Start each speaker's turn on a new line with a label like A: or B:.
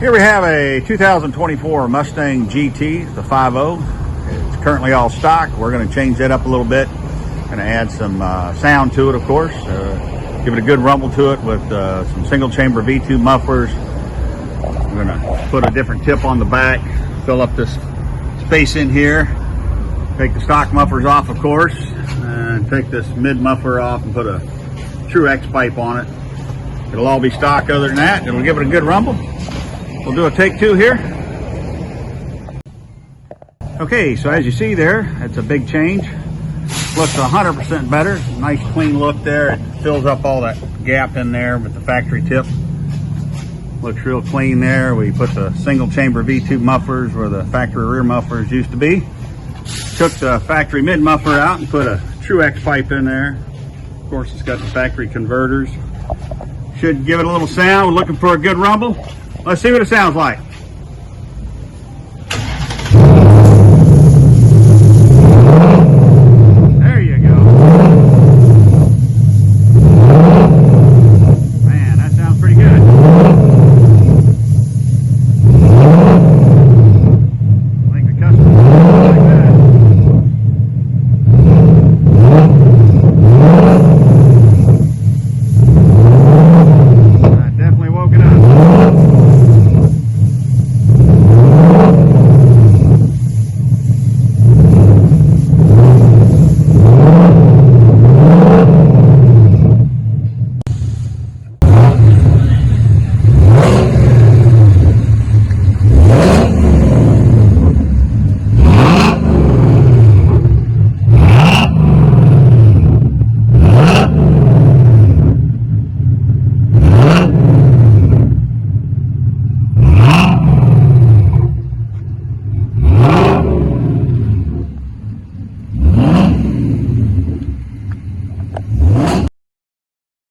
A: Here we have a 2024 Mustang GT, the 5.0. It's currently all stock. We're going to change that up a little bit. Going to add some sound to it, of course. Give it a good rumble to it with some single chamber V2 mufflers. We're going to put a different tip on the back, fill up this space in here. Take the stock mufflers off, of course, and take this mid muffler off and put a true X pipe on it. It'll all be stock. Other than that, it'll give it a good rumble. We'll do a take two here. Okay, so as you see there, it's a big change. Looks 100% better. Nice clean look there. It fills up all that gap in there with the factory tip. Looks real clean there. We put the single chamber V2 mufflers where the factory rear mufflers used to be. Took the factory mid muffler out and put a true X pipe in there. Of course, it's got the factory converters. Should give it a little sound. We're looking for a good rumble. Let's see what it sounds like.